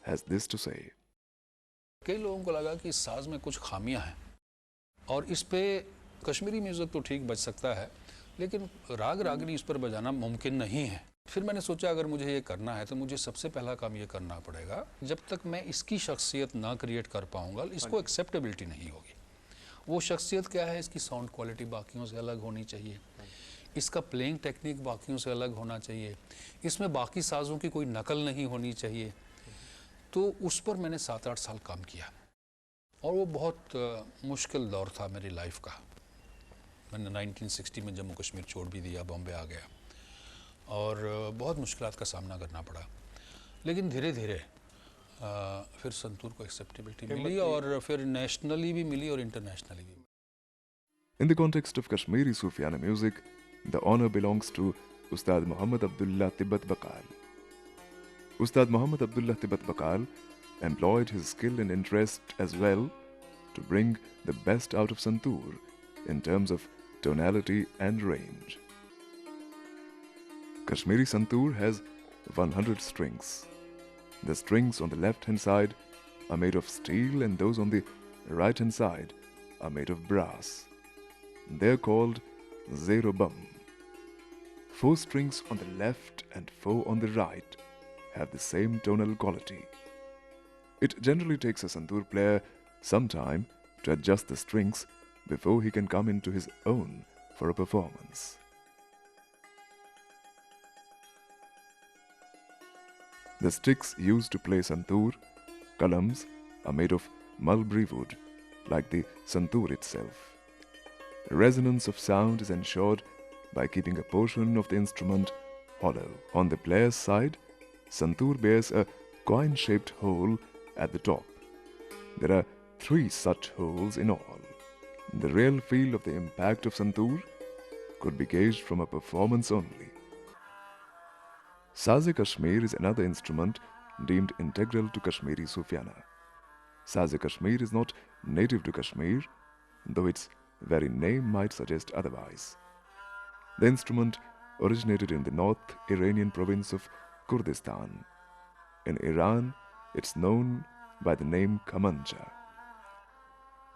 S1: has this to say.
S12: कई लोगों को लगा कि इस साज में कुछ खामियां हैं और इस पे कश्मीरी म्यूज़िक तो ठीक बज सकता है, लेकिन राग रागनी इस पर बजाना मुमकिन नहीं है। फिर मैंने सोचा अगर मुझे ये करना है तो मुझे सबसे पहला काम ये करना पड़ेगा, जब तक मैं इसकी शख्सियत ना क्रिएट कर पाऊंगा इसको एक्सेप्टेबिलिटी नहीं होगी। वो शख्सियत क्या है, इसकी साउंड क्वालिटी बाकियों से अलग होनी चाहिए, इसका प्लेइंग टेक्निक बाकियों से अलग होना चाहिए, इसमें बाकी साज़ों की कोई नकल नहीं होनी चाहिए। तो उस पर मैंने 7-8 साल काम किया और वो बहुत मुश्किल दौर था मेरी लाइफ का। मैंने 1960 में जम्मू कश्मीर छोड़ भी दिया, बॉम्बे आ गया और बहुत मुश्किलात का सामना करना पड़ा, लेकिन धीरे धीरे फिर संतूर को एक्सेप्टेबिलिटी मिली और फिर नेशनली भी मिली और इंटरनेशनली भी।
S1: In the context of Kashmiri Sofiyana music, the honor belongs to Ustad Muhammad Abdullah Tibbat Bakal. Ustad Muhammad Abdullah Tibbat Bakal employed his skill and interest as well to bring the best out of Santoor in terms of tonality and range. Kashmiri Santoor has 100 strings. The strings on the left-hand side are made of steel and those on the right-hand side are made of brass. They are called zero bum. 4 strings on the left and 4 on the right have the same tonal quality. It generally takes a Santoor player some time to adjust the strings before he can come into his own for a performance. The sticks used to play Santoor, kalams, are made of mulberry wood, like the Santoor itself. Resonance of sound is ensured by keeping a portion of the instrument hollow. On the player's side, Santoor bears a coin-shaped hole at the top. There are 3 such holes in all. The real feel of the impact of Santoor could be gauged from a performance only. Saz-e-Kashmir is another instrument deemed integral to Kashmiri Sofiyana. Saz-e-Kashmir is not native to Kashmir, though its very name might suggest otherwise. The instrument originated in the North Iranian province of Kurdistan. In Iran, it's known by the name kamancha.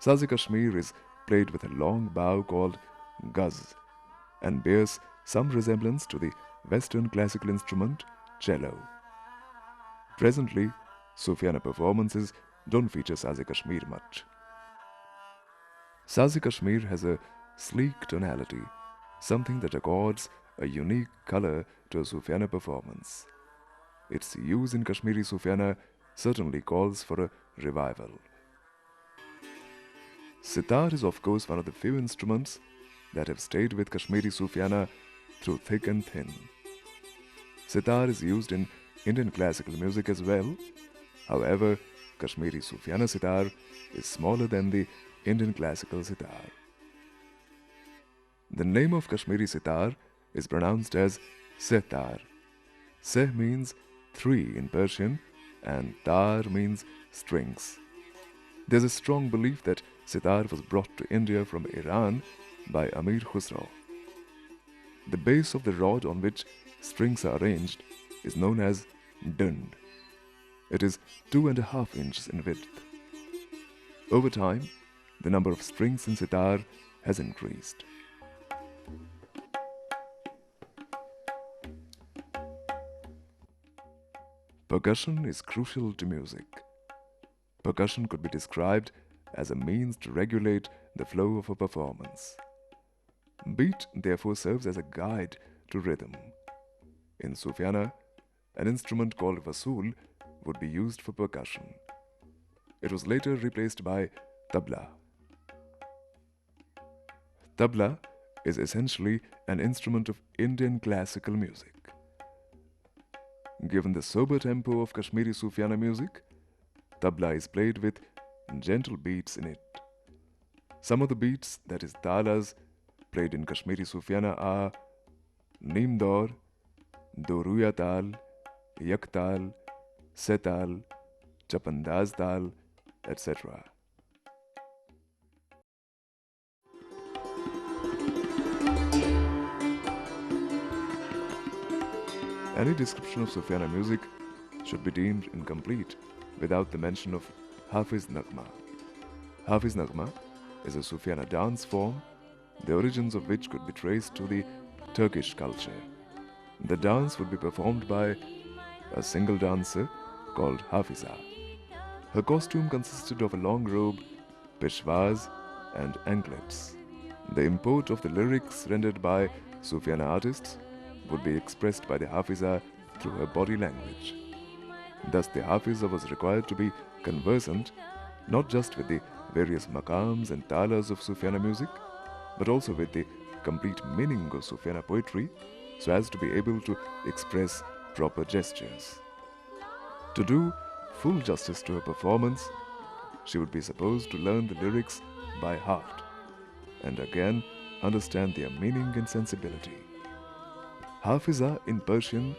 S1: Saz-e-Kashmir is played with a long bow called guz and bears some resemblance to the Western classical instrument cello. Presently, Sofiyana performances don't feature Saz-e-Kashmir much. Saz-e-Kashmir has a sleek tonality, something that accords a unique color to a Sofiyana performance. Its use in Kashmiri Sofiyana certainly calls for a revival. Sitar is of course one of the few instruments that have stayed with Kashmiri Sofiyana through thick and thin. Sitar is used in Indian classical music as well. However, Kashmiri Sofiyana sitar is smaller than the Indian classical sitar. The name of Kashmiri sitar is pronounced as Sehtar. Seh means three in Persian, and tar means strings. There's a strong belief that sitar was brought to India from Iran by Amir Khusro. The base of the rod on which strings are arranged is known as dund. It is 2.5 inches in width. Over time, the number of strings in sitar has increased. Percussion is crucial to music. Percussion could be described as a means to regulate the flow of a performance. Beat therefore serves as a guide to rhythm. In Sofiyana, an instrument called vasool would be used for percussion. It was later replaced by tabla. Tabla is essentially an instrument of Indian classical music. Given the sober tempo of Kashmiri Sofiyana music, tabla is played with gentle beats in it. Some of the beats, that is talas, played in Kashmiri Sofiyana are Neemdor, Doruya Tal, Yaktal, Setal, Chapandaz Tal, etc. Any description of Sofiyana music should be deemed incomplete without the mention of Hafiz Naghma. Hafiz Naghma is a Sofiyana dance form, the origins of which could be traced to the Turkish culture. The dance would be performed by a single dancer called Hafiza. Her costume consisted of a long robe, peshwaz, and anklets. The import of the lyrics rendered by Sofiyana artists would be expressed by the Hafiza through her body language. Thus, the Hafiza was required to be conversant not just with the various maqams and talas of Sofiyana music, but also with the complete meaning of Sofiyana poetry, so as to be able to express proper gestures. To do full justice to her performance, she would be supposed to learn the lyrics by heart, and again understand their meaning and sensibility. Hafiza in Persian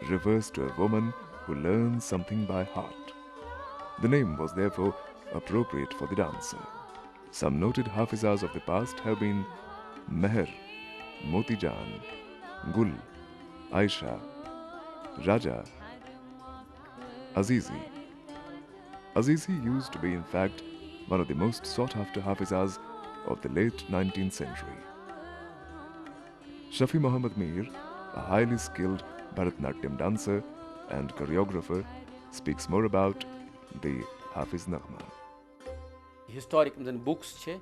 S1: refers to a woman who learns something by heart. The name was therefore appropriate for the dancer. Some noted Hafizas of the past have been Meher, Motijan, Gul, Aisha, Raja, Azizi. Azizi used to be in fact one of the most sought after Hafizas of the late 19th century. Shafi Muhammad Mir, a highly skilled Bharatanatyam dancer and choreographer, speaks more about the Hafiz Naghma.
S13: Historic books tim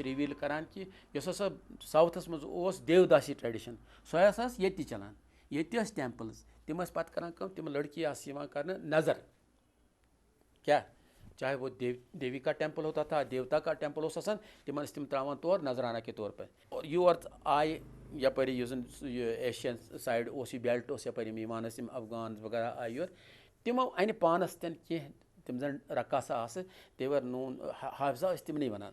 S13: reveal karan ki yos hasa southas maz os devdasi tradition so asas yetti chalan yetti as temples tim as pat karan kam tim ladki as yivan karna nazar kya चाहे वो देवी का temple होता था देवता का temple हो सन तिमन तिम त्रावन तौर नजराना के तौर पर और योर आय यपरी एशियन साइड ओस बेल्ट ओस यपरी ईमान अफगान वगैरह आय योर तिमो अन पानस तन कह तिम जन रकासा आस तेवर नून हाफजा तिम नहीं वनान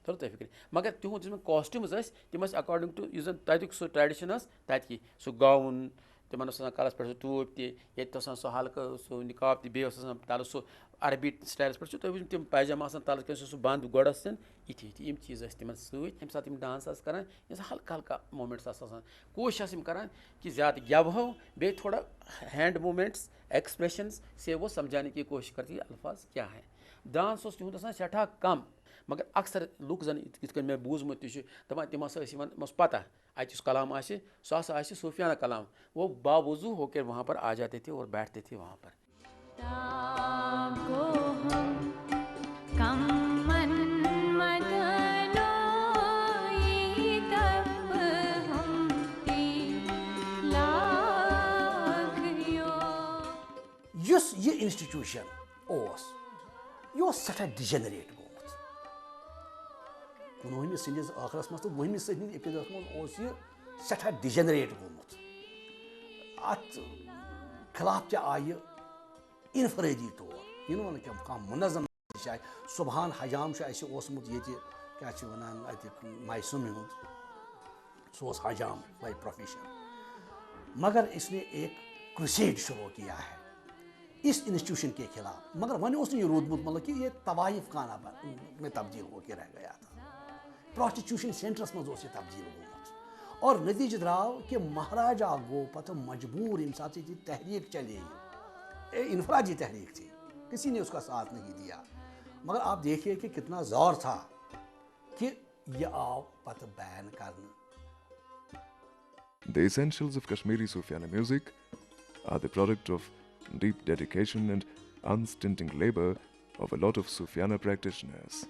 S13: थोड़ा तुम फिक्र मगर तिहद कॉस्ट्यूम्स तिम अकॉर्डिंग टू यह तुक सह ट्रेडिशन तक सह गाउन तिमन कलस पे टूप तथ सह हल्का सह निकाब तल तल सह अरबी स्टाइलस पे तुम तिम पैजामा तल सह बंद गोड़स ये चीज़ तिम सम सात डांस करान हल्का हल्का मूवमेंट्स कोशिश करान कि ज़्यादा गेवो बे थोड़ा हैंड मूवमेंट्स एक्सप्रेशंस से वो समझाने की कोशिश करती है अल्फाज क्या है डांस तिहद सठा कम मगर अक्सर लुक जन ये मे बूजमुत दपान तिम पता अत कलाम सह सूफियाना कलाम वो बावजू होकर वहाँ पर आ जाते थे और बैठते थे वहाँ पर।
S5: ये इंस्टीट्यूशन यह सठा डिजेनरेट गोमुत 19वीं सदीस आखरस मज तो 20वीं सदी इब्तदास मज यह सठा डिजेनरेट गोमुत अत खिलाफ ते आय इनफरादी तौर इन वन कह मुनज़म सुबहान हजाम ओसमुत ये क्या वनान अत मायसुम हूँ सह हजाम बाई प्रोफेशन मगर इसने एक क्रूसेड शुरू किया है इस इंस्टीट्यूशन के खिलाफ, मगर वन उस ये रोदमुत मतलब कि ये तवाइफ खाना में तब्दील होकर रह गया था, प्रोस्टिट्यूशन सेंटर्स में ये तब्दील गोमुत और नतीज द्राव कि महाराजा गो पत मजबूर इन साथ तहरीक चले, इनफराजी तहरीक थी, किसी ने उसका साथ नहीं दिया, मगर आप देखिए कि कितना जोर था कि ये आओ पत बैन करना।
S1: The essentials of Kashmiri Sofiyana music are the product of deep dedication and unstinting labor of a lot of Sofiyana practitioners.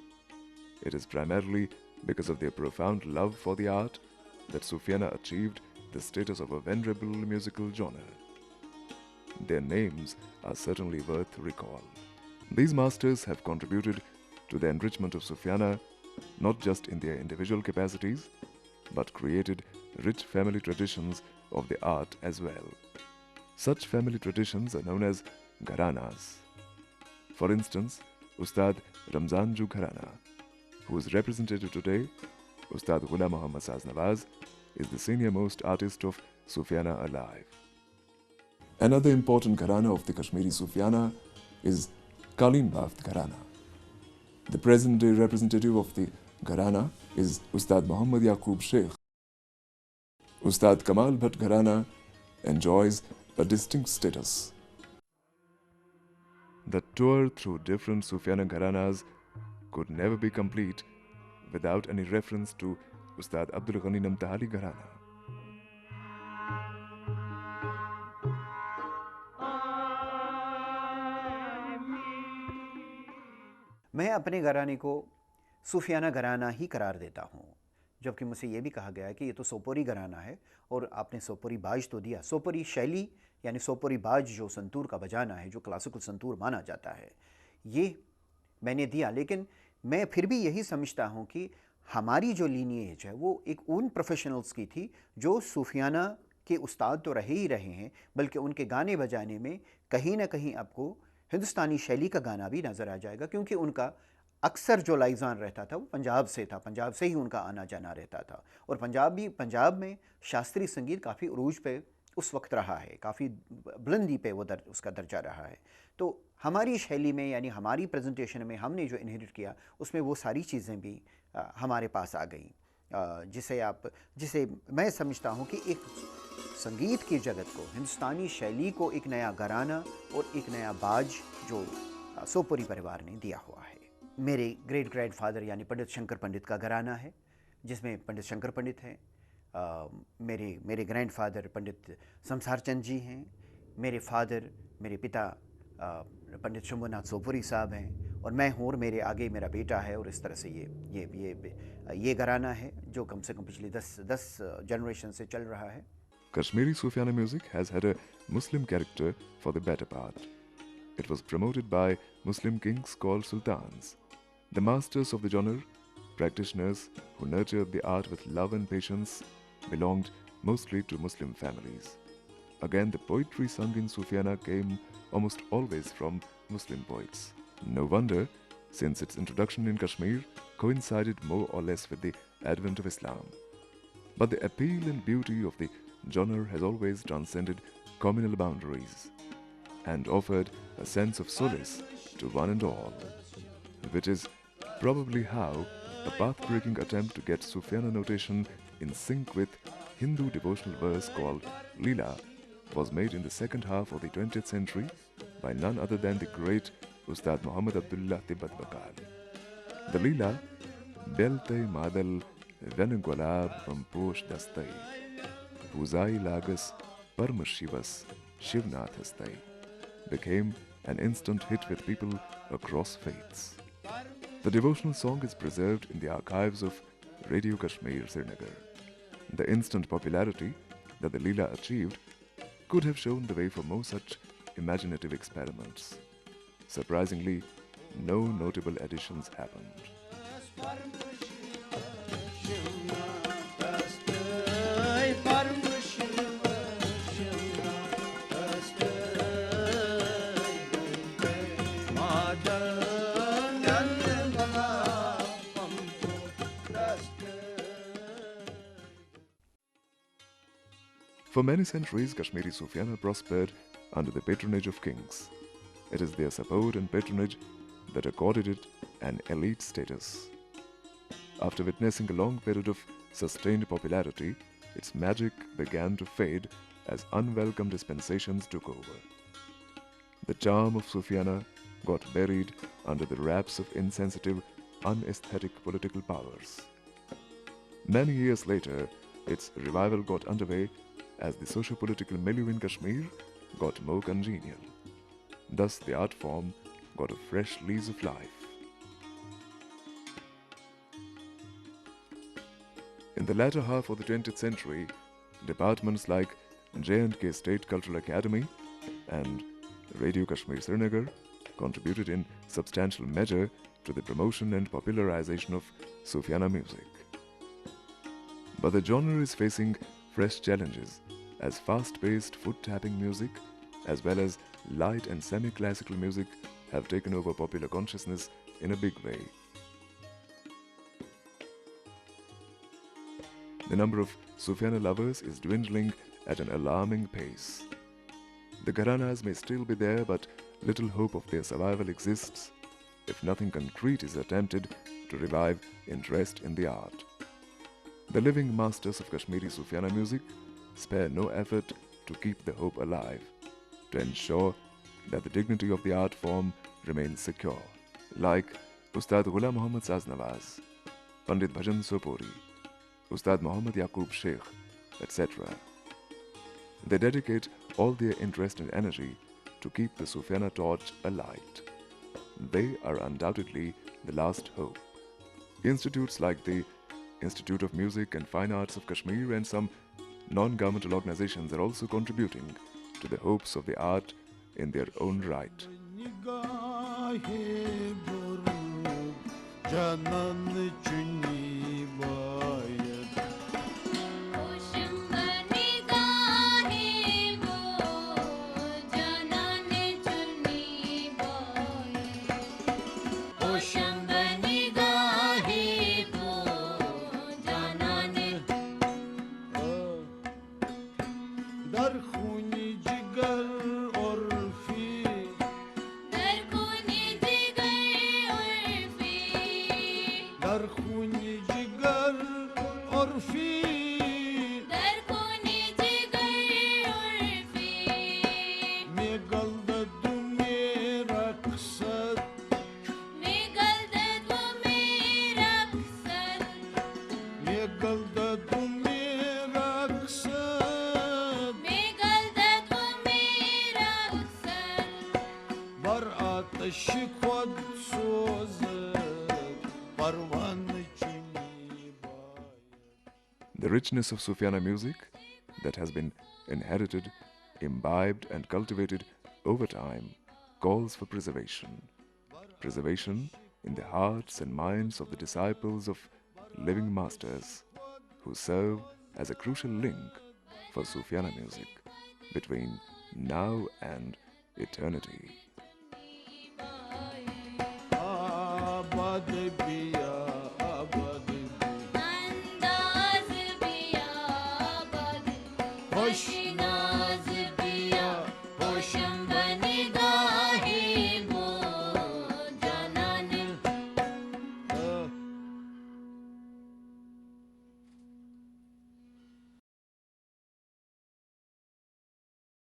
S1: It is primarily because of their profound love for the art that Sofiyana achieved the status of a venerable musical genre. Their names are certainly worth recall. These masters have contributed to the enrichment of Sofiyana not just in their individual capacities, but created rich family traditions of the art as well. Such family traditions are known as gharanas. For instance, Ustad Ramzanju Gharana, who is representative today, Ustad Ghulam Muhammad Saz Nawaz, is the senior-most artist of Sofiyana alive. Another important gharana of the Kashmiri Sofiyana is Kalin Baft Gharana. The present-day representative of the gharana is Ustad Muhammad Yaqub Sheikh. Ustad Kamal Bhatt Gharana enjoys a distinct status. The tour through different Sofiyana gharanas could never be complete without any reference to Ustad Abdul Ghani Namtahali Gharana.
S2: मैं अपने घराने को सूफियाना घराना ही करार देता हूँ, जबकि मुझसे ये भी कहा गया है कि ये तो सोपोरी घराना है और आपने सोपोरी बाज तो दिया। सोपोरी शैली यानी सोपोरी बाज जो संतूर का बजाना है, जो क्लासिकल संतूर माना जाता है, ये मैंने दिया, लेकिन मैं फिर भी यही समझता हूँ कि हमारी जो लीनिएज है वो एक उन प्रोफेशनल्स की थी जो सूफियाना के उस्ताद तो रहे ही रहे हैं, बल्कि उनके गाने बजाने में कहीं ना कहीं आपको हिंदुस्तानी शैली का गाना भी नज़र आ जाएगा, क्योंकि उनका अक्सर जो लाइजान रहता था वो पंजाब से था, पंजाब से ही उनका आना जाना रहता था, और पंजाब में शास्त्रीय संगीत काफ़ी उरूज पे उस वक्त रहा है, काफ़ी बुलंदी पे वो उसका दर्जा रहा है। तो हमारी शैली में यानी हमारी प्रेजेंटेशन में हमने जो इनहेरिट किया उसमें वो सारी चीज़ें भी हमारे पास आ गई, जिसे मैं समझता हूँ कि एक संगीत की जगत को, हिंदुस्तानी शैली को एक नया घराना और एक नया बाज जो सोपोरी परिवार ने दिया हुआ है। मेरे ग्रेट ग्रैंडफादर यानी पंडित शंकर पंडित का घराना है, जिसमें पंडित शंकर पंडित हैं, मेरे ग्रैंडफादर पंडित शमसार चंद जी हैं, मेरे पिता पंडित शंभुनाथ सोपुरी साहब हैं, और मैं हूँ और मेरे आगे मेरा बेटा है, और इस तरह से ये घराना है जो कम से कम पिछली 10 जनरेशन से चल रहा है।
S1: Kashmiri Sofiyana music has had a Muslim character for the better part. It was promoted by Muslim kings called sultans. The masters of the genre, practitioners who nurtured the art with love and patience, belonged mostly to Muslim families. Again, the poetry sung in Sofiyana came almost always from Muslim poets. No wonder, since its introduction in Kashmir coincided more or less with the advent of Islam. But the appeal and beauty of the genre has always transcended communal boundaries and offered a sense of solace to one and all, which is probably how a path-breaking attempt to get Sofiyana notation in sync with Hindu devotional verse called Leela was made in the second half of the 20th century by none other than the great Ustad Muhammad Abdullah Tibbat Bakal. The Leela, Belte Madal Venugulab Pamposh Dastai, Puzai Lagas Parmashivas Shivnathastai, became an instant hit with people across faiths. The devotional song is preserved in the archives of Radio Kashmir, Srinagar. The instant popularity that the Leela achieved could have shown the way for more such imaginative experiments. Surprisingly, no notable additions happened. For many centuries, Kashmiri Sofiyana prospered under the patronage of kings. It is their support and patronage that accorded it an elite status. After witnessing a long period of sustained popularity, its magic began to fade as unwelcome dispensations took over. The charm of Sofiyana got buried under the wraps of insensitive, unaesthetic political powers. Many years later, its revival got underway as the socio-political milieu in Kashmir got more congenial. Thus, the art form got a fresh lease of life. In the latter half of the 20th century, departments like J&K State Cultural Academy and Radio Kashmir Srinagar contributed in substantial measure to the promotion and popularization of Sofiyana music. But the genre is facing fresh challenges as fast-paced foot-tapping music as well as light and semi-classical music have taken over popular consciousness in a big way. The number of Sofiyana lovers is dwindling at an alarming pace. The gharanas may still be there, but little hope of their survival exists if nothing concrete is attempted to revive interest in the art. The living masters of Kashmiri Sofiyana music spare no effort to keep the hope alive, to ensure that the dignity of the art form remains secure, like Ustad Ghulam Muhammad Saznawaz, Pandit Bhajan Sopori, Ustad Muhammad Yaqub Sheikh, etc. They dedicate all their interest and energy to keep the Sofiyana torch alight. They are undoubtedly the last hope. Institutes like the Institute of Music and Fine Arts of Kashmir and some non-governmental organizations are also contributing to the hopes of the art in their own right. The richness of Sofiyana music that has been inherited, imbibed and cultivated over time calls for preservation. Preservation in the hearts and minds of the disciples of living masters who serve as a crucial link for Sofiyana music between now and eternity.
S14: Hoş naz biya, hoşum